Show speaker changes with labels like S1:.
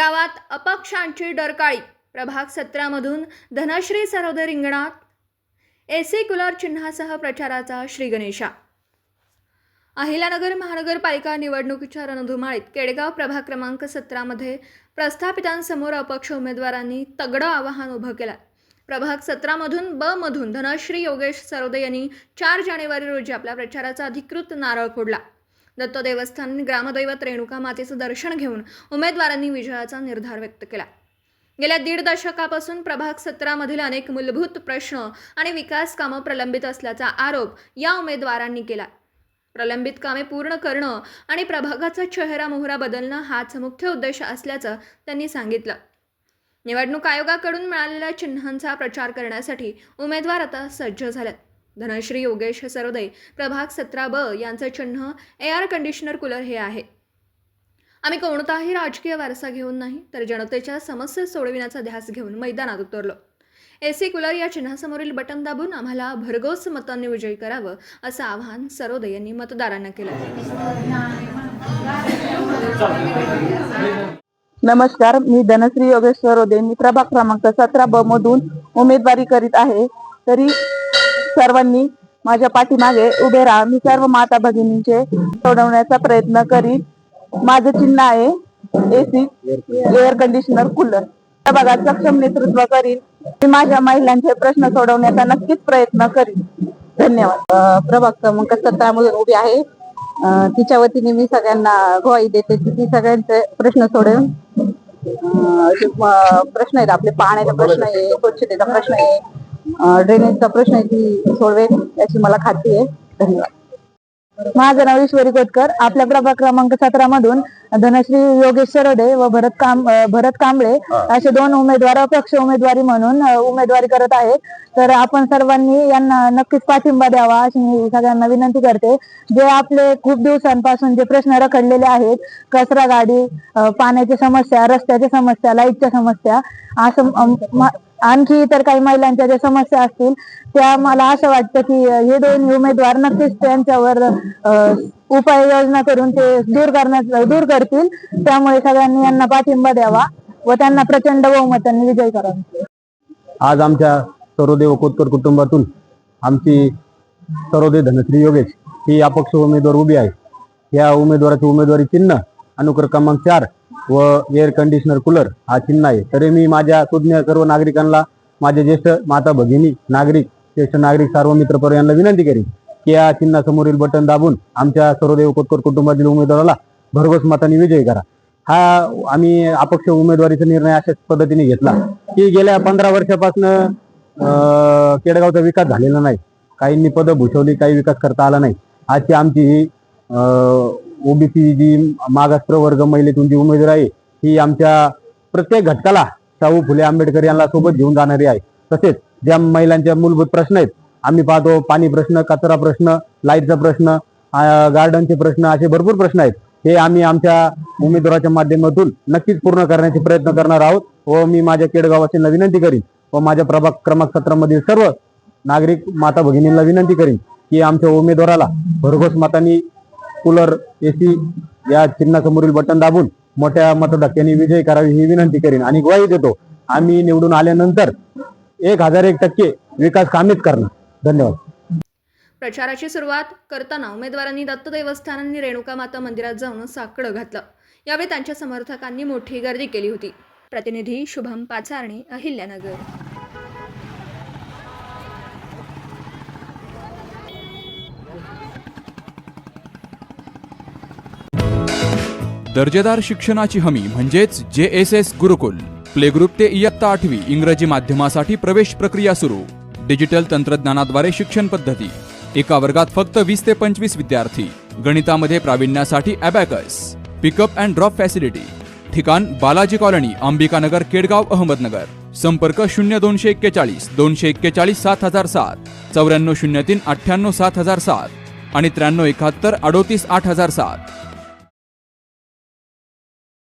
S1: केडगावात अपक्षांची डरकाळी. प्रभाग 17 मधून धनश्री सरोदे रिंगणात. एसी कूलर चिन्हासह प्रचाराचा श्रीगणेशा. अहिल्यानगर महानगरपालिका निवडणुकीच्या रणधुमाळीत केडगाव प्रभाग क्रमांक 17 मध्ये प्रस्थापितांसमोर अपक्ष उमेदवारांनी तगडं आव्हान उभं केलं. प्रभाग 17 मधून ब मधून धनश्री योगेश सरोदे यांनी 4 जानेवारी रोजी आपल्या प्रचाराचा अधिकृत नारळ फोडला. दत्त देवस्थान ग्रामदैवत रेणुका मातेचं दर्शन घेऊन उमेदवारांनी विजयाचा निर्धार व्यक्त केला. गेल्या 1.5 दशकापासून प्रभाग 17 मधील अनेक मूलभूत प्रश्न आणि विकास कामं प्रलंबित असल्याचा आरोप या उमेदवारांनी केला. प्रलंबित कामे पूर्ण करणं आणि प्रभागाचा चेहरा मोहरा बदलणं हाच मुख्य उद्देश असल्याचं त्यांनी सांगितलं. निवडणूक आयोगाकडून मिळालेल्या चिन्हांचा प्रचार करण्यासाठी उमेदवार आता सज्ज झालेत. धनश्री योगेश सरोदे प्रभाग 17 ब यांचं चिन्ह एअर कंडिशनर कूलर हे आहे. आम्ही कोणताही राजकीय वारसा घेऊन नाही तर जनतेच्या समस्या सोडविण्याचा ध्यास घेऊन मैदानात उतरलो. एसी कूलर या चिन्हासमोरील बटन दाबून आम्हाला भरघोस मतांनी विजयी करावं असं आवाहन सरोदे यांनी मतदारांना केलं.
S2: नमस्कार, मी धनश्री योगेश सरोदे. मी प्रभाग क्रमांक 17 ब मधून उमेदवारी करीत आहे. तरी सर्वांनी माझ्या पाठीमागे उभे राहा. मी सर्व माता भगिनींचे सोडवण्याचा प्रयत्न करीन. माझं चिन्ह आहे एसी एअर कंडिशनर कूलर. प्रभागात सक्षम नेतृत्व करीन. मी माझ्या महिलांचे प्रश्न सोडवण्याचा नक्कीच प्रयत्न करीन. धन्यवाद. प्रभाग क्रमांक 17 मधून उभी आहे. तिच्या वतीने मी सगळ्यांना ग्वाही देते की ती सगळ्यांचे प्रश्न सोडवेल. प्रश्न आहेत आपले, पाण्याचा प्रश्न आहे, स्वच्छतेचा प्रश्न आहे, ड्रेनेजचा प्रश्न आहे, ती सोडवेल याची मला खात्री आहे. धन्यवाद. माझं नाव ईश्वरी कोतकर. आपल्या प्रभाग क्रमांक 17 मधून धनश्री योगेश सरोदे व भरत कांबळे असे 2 उमेदवार अपक्ष उमेदवारी म्हणून उमेदवारी करत आहेत. तर आपण सर्वांनी यांना नक्कीच पाठिंबा द्यावा अशी मी सगळ्यांना विनंती करते. जे आपले खूप दिवसांपासून जे प्रश्न रखडलेले आहेत, कचरा गाडी, पाण्याची समस्या, रस्त्याच्या समस्या, लाईटच्या समस्या, असं आणखी इतर काही महिलांच्या ज्या समस्या असतील त्या मला असं वाटतं की हे 2 उमेदवार नक्कीच त्यांच्यावर उपाययोजना करून ते दूर करतील. त्यामुळे सगळ्यांनी यांना पाठिंबा द्यावा व त्यांना प्रचंड बहुमतांनी विजयी करावा.
S3: आज आमच्या सरोदे व कोतकर कुटुंबातून आमची सरोदे धनश्री योगेश ही अपक्ष उमेदवार उभी आहे. या उमेदवाराचे उमेदवारी चिन्ह अनुक्रम क्रमांक 4 व एअर कंडिशनर कूलर हा चिन्ह आहे. तरी मी माझ्या सुज्ञ सर्व नागरिकांना, माझे ज्येष्ठ माता भगिनी, ज्येष्ठ नागरिक, सर्व मित्रपरिवार यांना विनंती करीन की या चिन्हासमोरील बटन दाबून आमच्या सरोदे व कोतकर कुटुंबातील उमेदवाराला भरघोस मतांनी विजयी करा. हा आम्ही अपक्ष उमेदवारीचा निर्णय अशाच पद्धतीने घेतला की गेल्या 15 वर्षापासून केडगावचा विकास झालेला नाही. काहींनी पदं भूषवली, काही विकास करता आला नाही. आजची आमची ही ओबीसी जी मागास प्रवर्ग महिलेतून जी उमेदवार आहे ही आमच्या प्रत्येक घटकाला शाहू फुले आंबेडकर यांना सोबत घेऊन जाणारी आहे. तसेच ज्या महिलांच्या मूलभूत प्रश्न आहेत, आम्ही पाहतो पाणी प्रश्न, कचरा प्रश्न, लाईटचा प्रश्न, गार्डनचे प्रश्न, असे भरपूर प्रश्न आहेत. हे आम्ही आमच्या उमेदवाराच्या माध्यमातून नक्कीच पूर्ण करण्याचे प्रयत्न करणार आहोत. व मी माझ्या केडगाववासींना विनंती करीन व माझ्या प्रभाग क्रमांक 17 मधील सर्व नागरिक माता भगिनींना विनंती करीन की आमच्या उमेदवाराला भरघोस मतांनी कूलर एसी या चिन्हासमोरील बटन दाबून मोठ्या मतधक्क्याने विजयी करावी ही विनंती करीन. आणि ग्वाही देतो, आम्ही निवडून आल्यानंतर 1001% विकास कामीच करणार. धन्यवाद.
S1: प्रचाराची सुरुवात करताना उमेदवारांनी दत्त देवस्थान आणि रेणुका माता मंदिरात जाऊन साकडं घातलं. यावेळी त्यांच्या समर्थकांनी मोठी गर्दी केली होती. प्रतिनिधी शुभम पाचारणे, अहिल्यानगर.
S4: दर्जेदार शिक्षणाची हमी म्हणजेच JSS गुरुकुल. प्ले ग्रुप ते इयत्ता 8वी इंग्रजी माध्यमासाठी प्रवेश प्रक्रिया सुरू. डिजिटल तंत्रज्ञानाद्वारे शिक्षण पद्धती. एका वर्गात फक्त 20 ते 25 विद्यार्थी. गणितामध्ये प्रावीण्यासाठी abacus. Pickup and drop facility. ठिकाण बालाजी कॉलनी, अंबिकानगर, केडगाव, अहमदनगर. संपर्क 0241 241 7007, 9403 98 7007 आणि 9371 38 8007.